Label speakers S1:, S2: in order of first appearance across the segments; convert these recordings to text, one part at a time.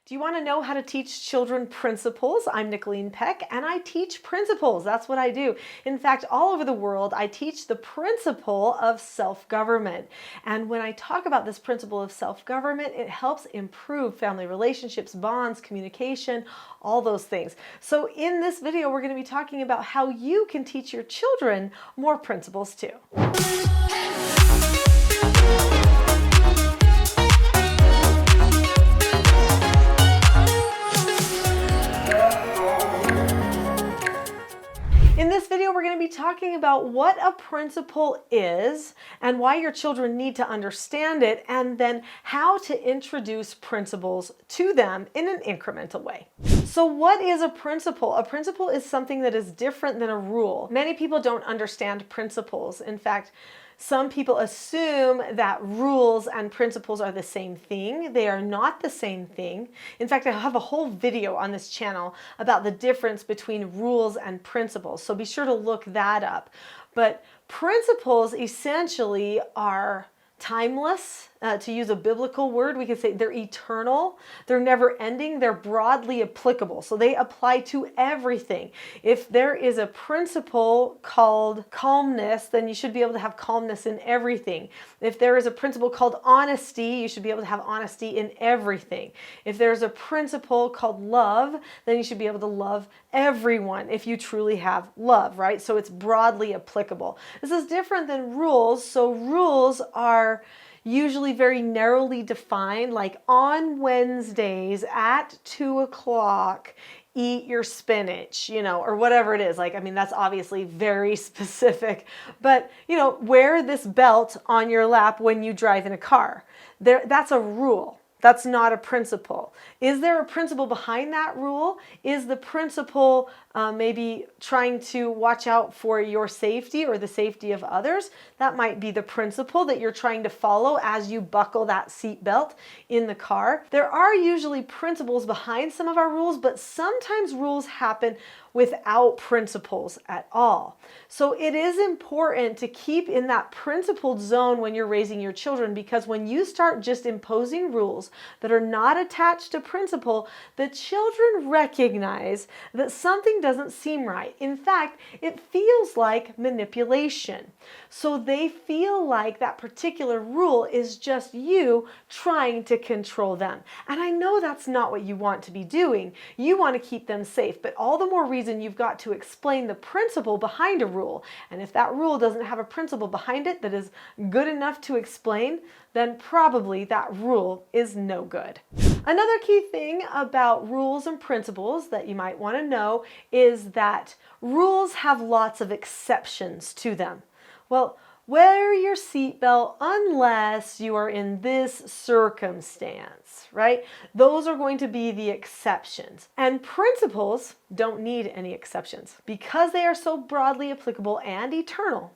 S1: Do you want to know how to teach children principles? I'm Nicholeen Peck, and I teach principles. That's what I do. In fact, all over the world, I teach the principle of self-government. And when I talk about this principle of self-government, it helps improve family relationships, bonds, communication, all those things. So in this video, we're going to be talking about how you can teach your children more principles too. In this video, we're going to be talking about what a principle is and why your children need to understand it, and then how to introduce principles to them in an incremental way. So what is a principle? A principle is something that is different than a rule. Many people don't understand principles. In fact, some people assume that rules and principles are the same thing. They are not the same thing. In fact, I have a whole video on this channel about the difference between rules and principles, so be sure to look that up. But principles essentially are timeless. To use a biblical word, we could say they're eternal, they're never ending, they're broadly applicable. So they apply to everything. If there is a principle called calmness, then you should be able to have calmness in everything. If there is a principle called honesty, you should be able to have honesty in everything. If there's a principle called love, then you should be able to love everyone if you truly have love, right? So it's broadly applicable. This is different than rules. So rules are usually very narrowly defined, like on Wednesdays at 2 o'clock, eat your spinach, or whatever it is. Like, I mean, that's obviously very specific, but, wear this belt on your lap when you drive in a car. That's a rule. That's not a principle. Is there a principle behind that rule? Is the principle maybe trying to watch out for your safety or the safety of others? That might be the principle that you're trying to follow as you buckle that seat belt in the car. There are usually principles behind some of our rules, but sometimes rules happen without principles at all. So it is important to keep in that principled zone when you're raising your children, because when you start just imposing rules that are not attached to principle, the children recognize that something doesn't seem right. In fact, it feels like manipulation. So they feel like that particular rule is just you trying to control them. And I know that's not what you want to be doing. You want to keep them safe, but all the more reason you've got to explain the principle behind a rule. And if that rule doesn't have a principle behind it that is good enough to explain, then probably that rule is no good. Another key thing about rules and principles that you might want to know is that rules have lots of exceptions to them. Well, wear your seatbelt unless you are in this circumstance, right? Those are going to be the exceptions. And principles don't need any exceptions because they are so broadly applicable and eternal.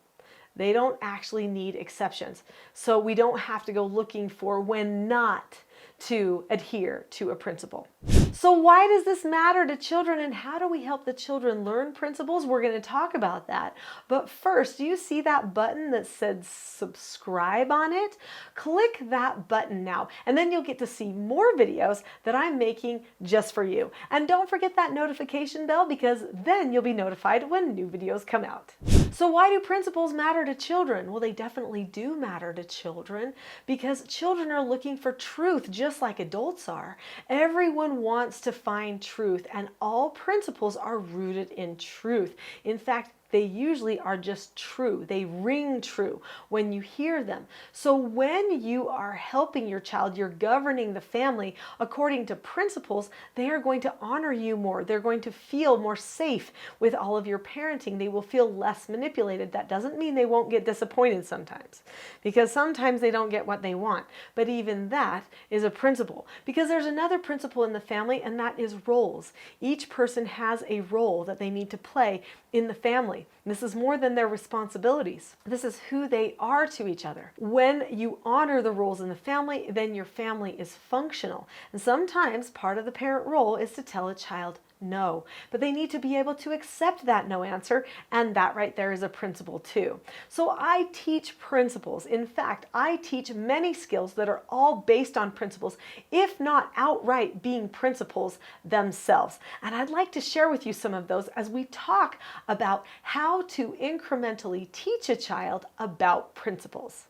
S1: They don't actually need exceptions. So we don't have to go looking for when not to adhere to a principle. So why does this matter to children, and how do we help the children learn principles? We're going to talk about that. But first, do you see that button that said subscribe on it? Click that button now, and then you'll get to see more videos that I'm making just for you. And don't forget that notification bell, because then you'll be notified when new videos come out. So why do principles matter to children? Well, they definitely do matter to children because children are looking for truth just like adults are. Everyone wants to find truth, and all principles are rooted in truth. In fact, they usually are just true. They ring true when you hear them. So when you are helping your child, you're governing the family according to principles, they are going to honor you more. They're going to feel more safe with all of your parenting. They will feel less manipulated. That doesn't mean they won't get disappointed sometimes, because sometimes they don't get what they want. But even that is a principle, because there's another principle in the family, and that is roles. Each person has a role that they need to play in the family. This is more than their responsibilities. This is who they are to each other. When you honor the roles in the family, then your family is functional. And sometimes part of the parent role is to tell a child No, but they need to be able to accept that no answer, and that right there is a principle too. So I teach principles. In fact, I teach many skills that are all based on principles, if not outright being principles themselves. And I'd like to share with you some of those as we talk about how to incrementally teach a child about principles.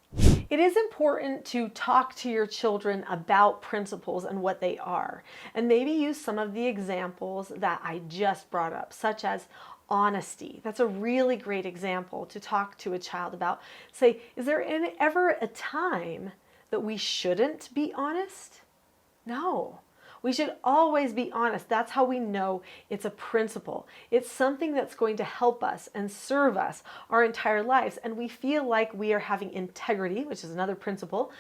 S1: It is important to talk to your children about principles and what they are, and maybe use some of the examples that I just brought up, such as honesty. That's a really great example to talk to a child about. Say, is there ever a time that we shouldn't be honest? No. We should always be honest. That's how we know it's a principle. It's something that's going to help us and serve us our entire lives. And we feel like we are having integrity, which is another principle.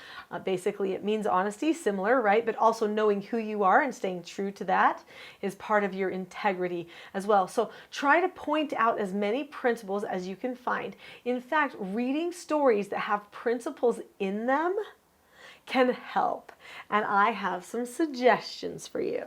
S1: Basically, it means honesty, similar, right? But also knowing who you are and staying true to that is part of your integrity as well. So try to point out as many principles as you can find. In fact, reading stories that have principles in them can help. And I have some suggestions for you.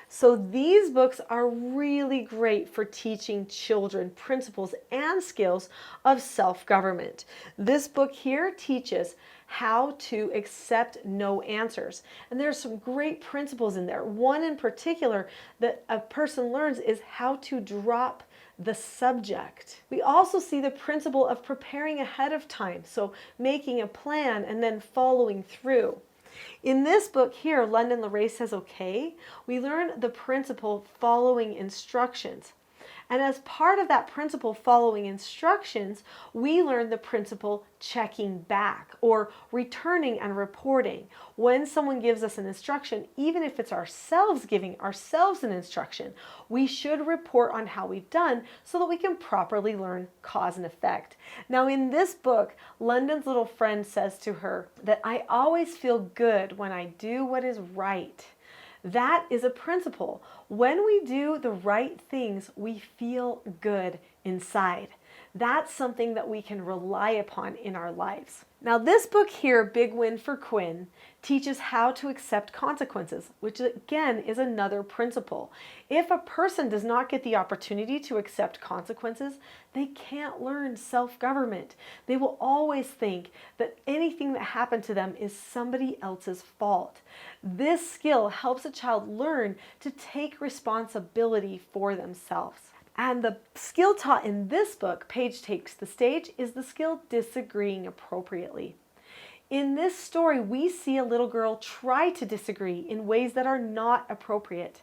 S1: So these books are really great for teaching children principles and skills of self-government. This book here teaches how to accept no answers. And there's some great principles in there. One in particular that a person learns is how to drop the subject. We also see the principle of preparing ahead of time, so making a plan and then following through. In this book here, London LaRae Says Okay, we learn the principle following instructions. And as part of that principle following instructions, we learn the principle checking back or returning and reporting. When someone gives us an instruction, even if it's ourselves giving ourselves an instruction, we should report on how we've done so that we can properly learn cause and effect. Now in this book, London's little friend says to her that I always feel good when I do what is right. That is a principle. When we do the right things, we feel good inside. That's something that we can rely upon in our lives. Now this book here, Big Win for Quinn, teaches how to accept consequences, which again is another principle. If a person does not get the opportunity to accept consequences, they can't learn self-government. They will always think that anything that happened to them is somebody else's fault. This skill helps a child learn to take responsibility for themselves. And the skill taught in this book, Paige Takes the Stage, is the skill disagreeing appropriately. In this story, we see a little girl try to disagree in ways that are not appropriate.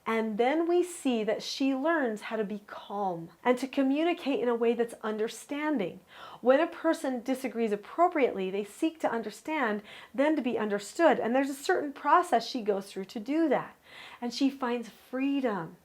S1: And then we see that she learns how to be calm and to communicate in a way that's understanding. When a person disagrees appropriately, they seek to understand, then to be understood. And there's a certain process she goes through to do that. And she finds freedom.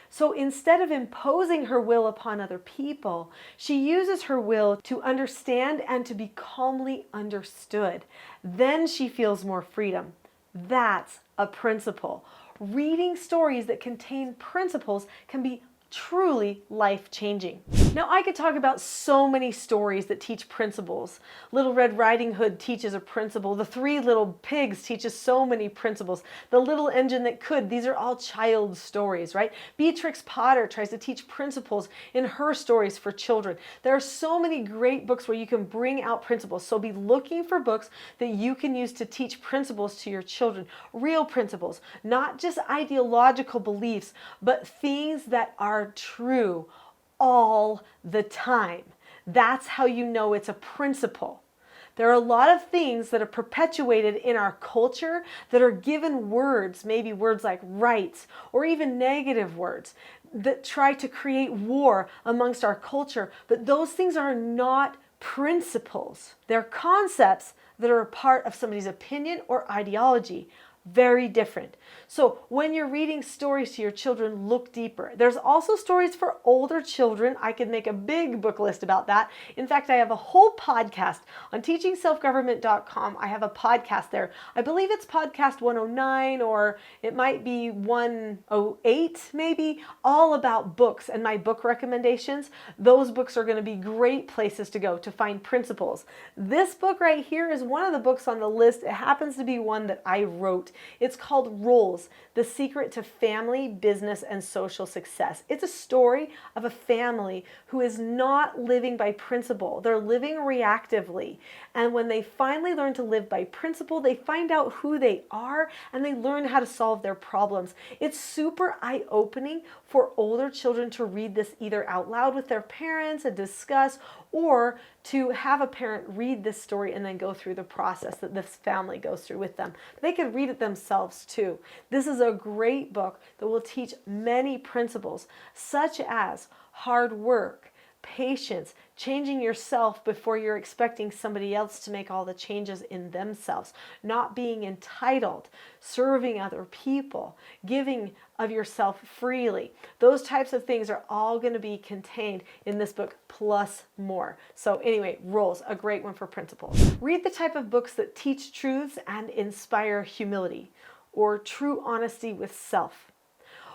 S1: So instead of imposing her will upon other people, she uses her will to understand and to be calmly understood. Then she feels more freedom. That's a principle. Reading stories that contain principles can be truly life-changing. Now I could talk about so many stories that teach principles. Little Red Riding Hood teaches a principle. The Three Little Pigs teaches so many principles. The Little Engine That Could, these are all child stories, right? Beatrix Potter tries to teach principles in her stories for children. There are so many great books where you can bring out principles. So be looking for books that you can use to teach principles to your children. Real principles, not just ideological beliefs, but things that are true all the time. That's how you know it's a principle. There are a lot of things that are perpetuated in our culture that are given words, maybe words like rights or even negative words that try to create war amongst our culture, but those things are not principles. They're concepts that are a part of somebody's opinion or ideology. Very different. So when you're reading stories to your children, look deeper. There's also stories for older children. I could make a big book list about that. In fact, I have a whole podcast on teachingselfgovernment.com. I have a podcast there. I believe it's podcast 109 or it might be 108 maybe, all about books and my book recommendations. Those books are going to be great places to go to find principles. This book right here is one of the books on the list. It happens to be one that I wrote It's called Rules: The Secret to Family, Business, and Social Success. It's a story of a family who is not living by principle. They're living reactively. And when they finally learn to live by principle, they find out who they are and they learn how to solve their problems. It's super eye-opening for older children to read this either out loud with their parents and discuss, or to have a parent read this story and then go through the process that this family goes through with them. They could read it themselves too. This is a great book that will teach many principles, such as hard work, patience, changing yourself before you're expecting somebody else to make all the changes in themselves, not being entitled, serving other people, giving of yourself freely. Those types of things are all going to be contained in this book, plus more. So anyway, Rules, a great one for principles. Read the type of books that teach truths and inspire humility, or true honesty with self.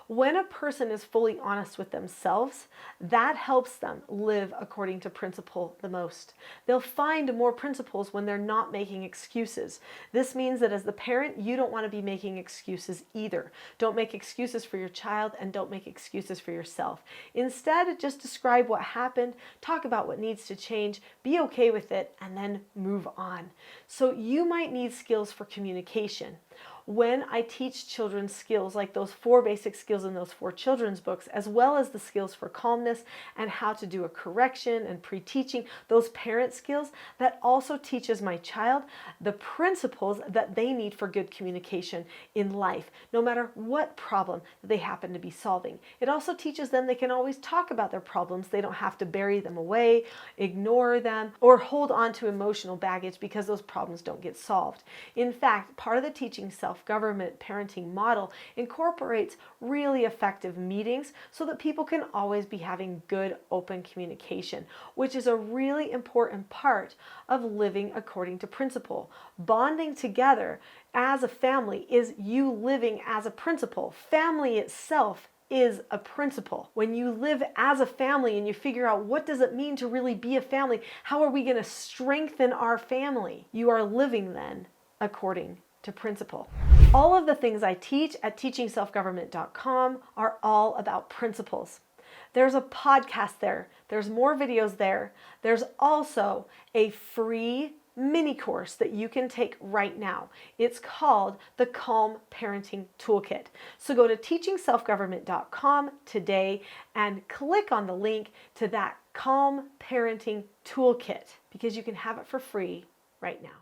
S1: When a person is fully honest with themselves, that helps them live according to principle the most. They'll find more principles when they're not making excuses. This means that as the parent, you don't want to be making excuses either. Don't make excuses for your child and don't make excuses for yourself. Instead, just describe what happened, talk about what needs to change, be okay with it, and then move on. So you might need skills for communication. When I teach children skills like those 4 basic skills in those 4 children's books, as well as the skills for calmness and how to do a correction and pre-teaching, those parent skills, that also teaches my child the principles that they need for good communication in life, no matter what problem they happen to be solving. It also teaches them they can always talk about their problems. They don't have to bury them away, ignore them, or hold on to emotional baggage because those problems don't get solved. In fact, part of the teaching self-government parenting model incorporates really effective meetings so that people can always be having good open communication, which is a really important part of living according to principle. Bonding together as a family is you living as a principle. Family itself is a principle. When you live as a family and you figure out what does it mean to really be a family, how are we going to strengthen our family, you are living then according to principle. All of the things I teach at teachingselfgovernment.com are all about principles. There's a podcast there. There's more videos there. There's also a free mini course that you can take right now. It's called the Calm Parenting Toolkit. So go to teachingselfgovernment.com today and click on the link to that Calm Parenting Toolkit because you can have it for free right now.